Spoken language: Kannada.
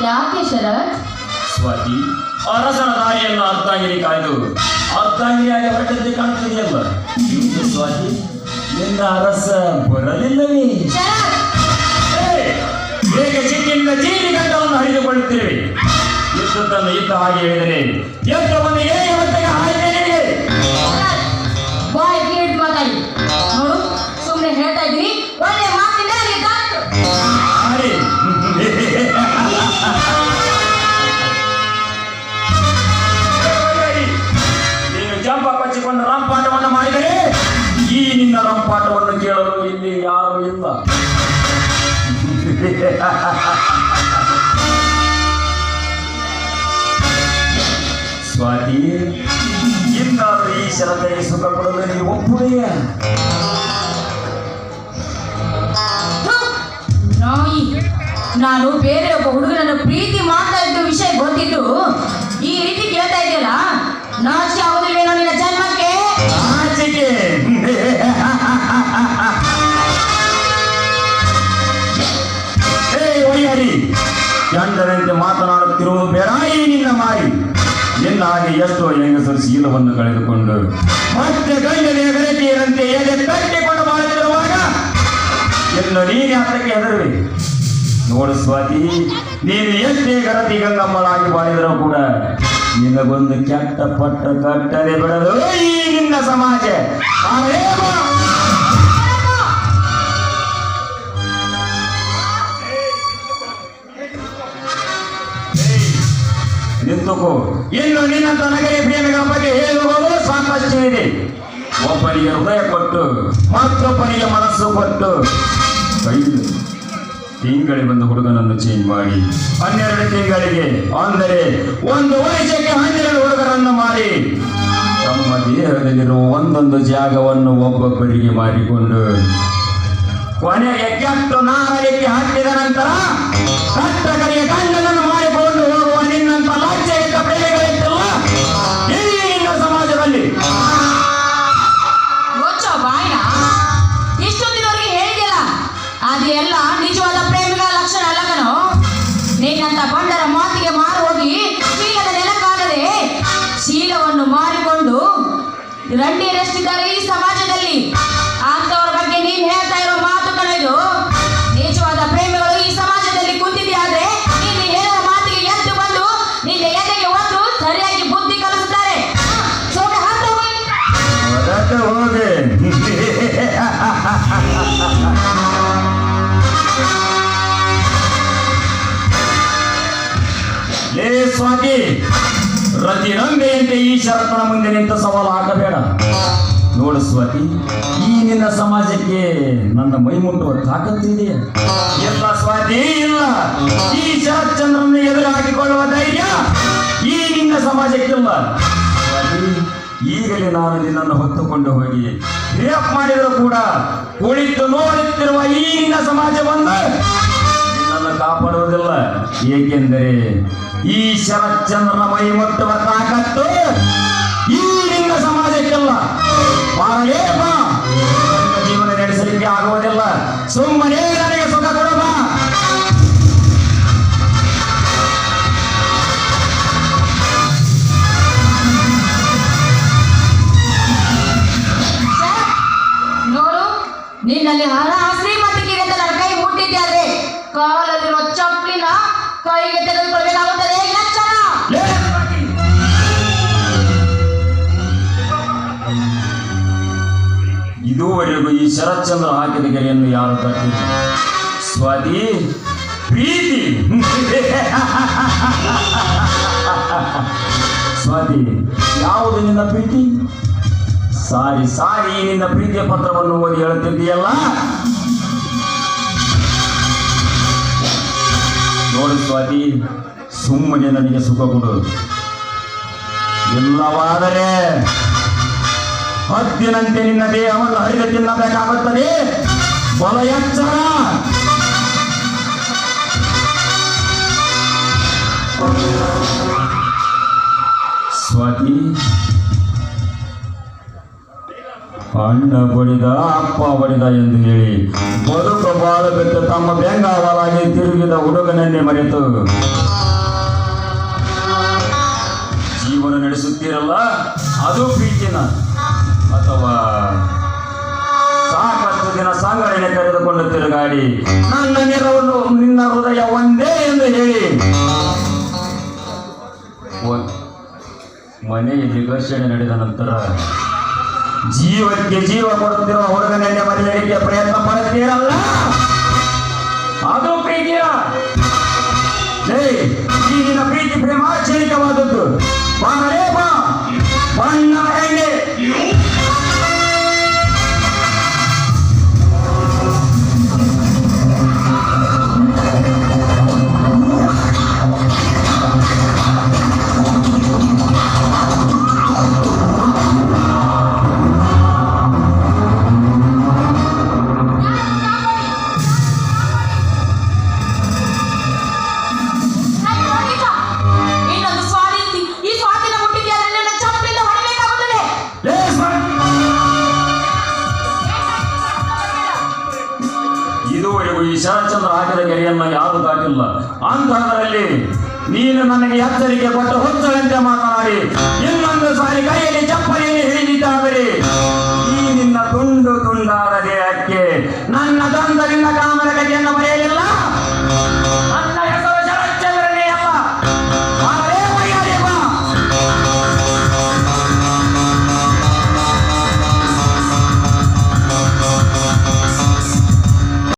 ಯಾಕೆ ಶರತ್? ಸ್ವಾತಿ, ಅರಸನ ದಾರಿಯನ್ನು ಅರ್ಧಾಂಗಿನಿ ಕಾಯ್ದು ಅರ್ಧಾಂಗಿನಿಯಾಗಿ ಹೊರಟಂತೆ ಕಾಣ್ತಿದೆಯಲ್ಲ. ಇಂದು ಸ್ವಾತಿ, ನಿನ್ನ ಅರಸ ಬರಲಿಲ್ಲವೇ? ಹೇಗೆ ಚಿಕ್ಕಿಂದ ಚೀನಿ ಗಂಟವನ್ನು ಹರಿದುಕೊಳ್ಳುತ್ತೇವೆ. ಯುದ್ಧವನ್ನು ಇದ್ದ ಹಾಗೆ ಹೇಳಿದರೆ ಯುದ್ಧವನ್ನು ಹೇಗೆ ಹೊತ್ತಿಗೆ ಹಾಯ್ತೇನೆ. ಬಾಯ್ ಕೇಟ್ ಮಾತಾಡಿ ನೋಡು, ಸುಮ್ಮನೆ ಹೇಳ್ತಾ ಇದ್ದೀನಿ. ಒಳ್ಳೆ ಮಾತಿಂದ ನೀನು ಜಂಪ ಕೊಚ್ಚಿಕೊಂಡು ರಂಪಾಟವನ್ನು ಮಾಡಿದರೆ ಈ ನಿನ್ನ ರಂಪಾಟವನ್ನು ಕೇಳಲು ಇಲ್ಲಿ ಯಾರು ಇಲ್ಲ. ಸ್ವಾತಿ, ಇನ್ನಾದರೂ ಈ ಶರತೆಗೆ ಸುಖ ಕೊಡಲು ನೀವು ಒಪ್ಪುಡೆಯ? ನಾನು ಬೇರೆ ಒಬ್ಬ ಹುಡುಗನನ್ನು ಪ್ರೀತಿ ಮಾಡ್ತಾ ಇದ್ದ ವಿಷಯ ಗೊತ್ತಿದ್ದು ಈ ರೀತಿ ಕೇಳ್ತಾ ಇದೆಯಲ್ಲ, ನಾಚಿಕೆ ಆಗೋದಿಲ್ವೇನೋ ನಿನ್ನ ಜನ್ಮಕ್ಕೆ? ನಾಚಿಕೆ? ವೈಹರಿ, ಗಂಡನಂತೆ ಮಾತನಾಡುತ್ತಿರುವುದು ಬೇಡ. ಈ ನಿನ್ನ ಮಾರಿ ನಿನ್ನ ಹಾಗೆ ಎಷ್ಟೋ ಹೆಂಗಸರು ಶೀಲವನ್ನು ಕಳೆದುಕೊಂಡು ಮತ್ತೆ ಗಂಡನೇ ಗರತಿಯರಂತೆ ಎದೆ ಕಟ್ಟಿಕೊಂಡು ಮಾಡುತ್ತಿರುವಾಗ ಇನ್ನು ನೀನೇ ಹತ್ತಕ್ಕೆ ಹೆದರುವೆ. ನೋಡು ಸ್ವಾತಿ, ನೀನು ಎಷ್ಟೇ ಗರತಿ ಗಂಗಮ್ಮಳಾಗಿ ಬಾಳಿದರೂ ಕೂಡ ನಿನಗೊಂದು ಕೆಟ್ಟ ಪಟ್ಟ ಕಟ್ಟದೆ ಬಿಡದು ಈ ನಿನ್ನ ಸಮಾಜ. ನಿಂತುಕೋ. ಇನ್ನು ನಿನ್ನಂತ ನಗರಿ ಪ್ರೇಮಿಗಳ ಬಗ್ಗೆ ಹೇಳುವುದು ಸಾಕಷ್ಟು ಇದೆ. ಒಬ್ಬನಿಗೆ ಹೃದಯ ಕೊಟ್ಟು ಮತ್ತೊಬ್ಬನಿಗೆ ಮನಸ್ಸು ಕೊಟ್ಟು 5 ತಿಂಗಳಿಗೆ ಒಂದು ಹುಡುಗನನ್ನು ಚೇಂಜ್ ಮಾಡಿ 12 ತಿಂಗಳಿಗೆ, ಅಂದರೆ 1 ವರ್ಷಕ್ಕೆ 12 ಹುಡುಗರನ್ನು ಮಾಡಿ ತಮ್ಮ ದೇಹದಲ್ಲಿರುವ ಒಂದೊಂದು ಜಾಗವನ್ನು ಒಬ್ಬೊಬ್ಬರಿಗೆ ಮಾರಿಕೊಂಡು ಕೊನೆಗೆ ಕೆಟ್ಟು ನಾರಳಿಕೆ ಹಾಕಿದ ನಂತರ ಕಟ್ಟಕರಿಗೆ ಗಂಡನನ್ನು ಮಾಡಿಕೊಂಡು ಹೋಗುವ ನಿನ್ನಂತ ಲಜ್ಜೆಗೆಟ್ಟ ಪ್ರೇಮಿಗಳಿದ್ದಲ್ಲ ಈ ನಿನ್ನ ಸಮಾಜದಲ್ಲಿ. ಬಾಯ್ನ ಇಷ್ಟೊಂದಿನವರೆಗೆ ಹೇಳಿದೆಯಲ್ಲ, ಅದೆಲ್ಲ ನಿಜವಾದ ಪ್ರೇಮಿಗಳ ಲಕ್ಷಣ ಅಲ್ಲಗನೋ. ನಿನ್ನಂತ ಬಂಡರ ಮಾತಿಗೆ ಮಾರು ಹೋಗಿ ಶೀಲದ ನೆಲಕ್ಕಾಗದೆ ಶೀಲವನ್ನು ಮಾರಿಕೊಂಡು ರಂಡಿಯರಷ್ಟಿದ್ದಾರೆ ಈ ಸಮಾಜದಲ್ಲಿ. ಅಂತವ್ರ ಬಗ್ಗೆ ನೀನ್ ಹೇಳ್ತಾ ಇರೋ ಮಾತು ಕಳೆದು ನಿಜವಾದ ಪ್ರೇಮಿಗಳು ಈ ಸಮಾಜದಲ್ಲಿ ಕುಂತಿದೆಯಾದ್ರೆ ನೀನು ಹೇಳುವ ಮಾತಿಗೆ ಎದ್ದು ಬಂದು ನಿನ್ನ ಎದೆಗೆ ಒತ್ತು ಸರಿಯಾಗಿ ಬುದ್ಧಿ ಕಲಿಸುತ್ತಾರೆ. ಹೋಗಿ ಲೇ ಸ್ವಾತಿ, ರತಿರಂಗೆಯಂತೆ ಈ ಶರತನ ಮುಂದೆ ನಿಂತ ಸವಾಲು ಹಾಕಬೇಡ. ನೋಡು ಸ್ವಾತಿ, ಈ ನಿನ್ನ ಸಮಾಜಕ್ಕೆ ನನ್ನ ಮೈ ಮುಟ್ಟುವ ತಾಕತ್ತಿದೆ? ಇಲ್ಲ ಸ್ವಾತಿ, ಇಲ್ಲ. ಈ ಶರತ್ಚಂದ್ರನ ಎದುರು ಹಾಕಿಕೊಳ್ಳುವ ಧೈರ್ಯ ಈ ನಿನ್ನ ಸಮಾಜಕ್ಕಿಲ್ಲ. ಸ್ವಾತಿ, ಈಗಲೇ ನಾನು ನಿನ್ನನ್ನು ಹೊತ್ತುಕೊಂಡು ಹೋಗಿ ರೇಪ್ ಮಾಡಿದರೂ ಕೂಡ ಕುಳಿತು ನೋಡುತ್ತಿರುವ ಈ ನಿನ್ನ ಸಮಾಜ ಬಂದು ನಿನ್ನನ್ನು ಕಾಪಾಡುವುದಿಲ್ಲ. ಏಕೆಂದರೆ ಈ ಶರತ್ಚಂದ್ರನ ಮೈ ಮುಟ್ಟುವ ತಾಕತ್ತು ಈ ನಿನ್ನ ಸಮಾಜಕ್ಕಿಲ್ಲ. ಬಾರಲೇ ಬಾ, ಜೀವನ ನಡೆಸಲಿಕ್ಕೆ ಆಗುವುದಿಲ್ಲ. ಸುಮ್ಮನೆ ನನಗೆ ಸುಖ ಕೊಡಬ. ನೋಡು, ನಿನ್ನಲ್ಲಿ ಹಣ ಶ್ರೀಮಂತಿಕೆ ಅಂತ ನನ್ನ ಕೈ ಮುಟ್ಟಿದ್ದೆ, ಕಾಲಲ್ಲಿರುವ ಚಪ್ಪಲಿನ ಕೈಗೆ ತೆಗೆದುಕೊಳ್ಳಬೇಕಾಗುತ್ತದೆ. ಎಚ್ಚರ! ಇದುವರೆಗೂ ಈ ಶರತ್ಚಂದ್ರ ಹಾಕಿದ ಗೆರೆಯನ್ನು ಯಾರು ತಟ್ಟಿಲ್ಲ. ಸ್ವಾತಿ, ಪ್ರೀತಿ. ಸ್ವಾತಿ, ಯಾವುದು ನಿನ್ನ ಪ್ರೀತಿ? ಸಾರಿ ಸಾರಿ, ನಿನ್ನ ಪ್ರೀತಿಯ ಪತ್ರವನ್ನು ಓದಿ ಹೇಳುತ್ತಿದ್ದೀಯಲ್ಲ. ನೋಡು ಸ್ವಾತಿ, ಸುಮ್ಮನೆ ನನಗೆ ಸುಖ ಕೊಡು. ಇಲ್ಲವಾದರೆ ಹದ್ದಿನಂತೆ ನಿನ್ನ ದೇಹವನ್ನು ಹರಿದು ತಿನ್ನಬೇಕಾಗುತ್ತದೆ. ಬಲ ಎಚ್ಚರ. ಸ್ವಾತಿ, ಅಣ್ಣ ಬಡಿದ ಅಪ್ಪ ಬಡಿದ ಎಂದು ಹೇಳಿ ಬದುಕು ಬಾಳು ಬಿಟ್ಟು ತಮ್ಮ ಬೆಂಗಾವಲಾಗಿ ತಿರುಗಿದ ಹುಡುಗನನ್ನೇ ಮರೆತು ಜೀವನ ನಡೆಸುತ್ತೀರಲ್ಲ, ಅದು ಪ್ರೀತಿನ ಅಥವಾ ಸಾಕಷ್ಟು ದಿನ ಸಂಘಟನೆ ಕರೆದುಕೊಂಡು ತಿರುಗಾಡಿ ನನ್ನ ನೆರವನ್ನು ನಿನ್ನ ಹೃದಯ ಒಂದೇ ಎಂದು ಹೇಳಿ ಮನೆಯಲ್ಲಿ ಘರ್ಷಣೆ ನಡೆದ ನಂತರ ಜೀವಕ್ಕೆ ಜೀವ ಕೊಡುತ್ತಿರುವ ಹುಡುಗನನ್ನೇ ಮರೆಯಲಿಕ್ಕೆ ಪ್ರಯತ್ನ ಪಡುತ್ತೀರಲ್ಲ, ಅದು ಪ್ರೀತಿಯ ಈಗಿನ ಪ್ರೀತಿ ಪ್ರೇಮಾಚರಿಕವಾದದ್ದು. ಬಾರೇ ಬಾ ಬಣ್ಣ ಹೆಂಗೆ ಇನ್ನೊಂದು ಸ್ವಾತಿ ಈ ಸ್ವಾತಿನ ಮುಟ್ಟಿದೆಯಲ್ಲ, ನನ್ನ ಚಪ್ಪಲಿಂದ ಹೊಡಿಬೇಕಾಗುತ್ತದೆ. ಇದುವರೆಗೂ ಈ ಶರತ್ಚಂದ್ರ ಹಾಕಿದ ಗೆರೆಯನ್ನು ಯಾರು ದಾಟಿಲ್ಲ. ಅಂತಹದರಲ್ಲಿ ನೀನು ನನಗೆ ಎಚ್ಚರಿಕೆ ಕೊಟ್ಟು ಹುಚ್ಚರಂತೆ ಮಾತನಾಡಿ ಇನ್ನೊಂದು ಸಾರಿ ಕೈಯಲ್ಲಿ ಚಪ್ಪಲಿಯನ್ನು ಹಿಡಿದಿದ್ದಾದರೆ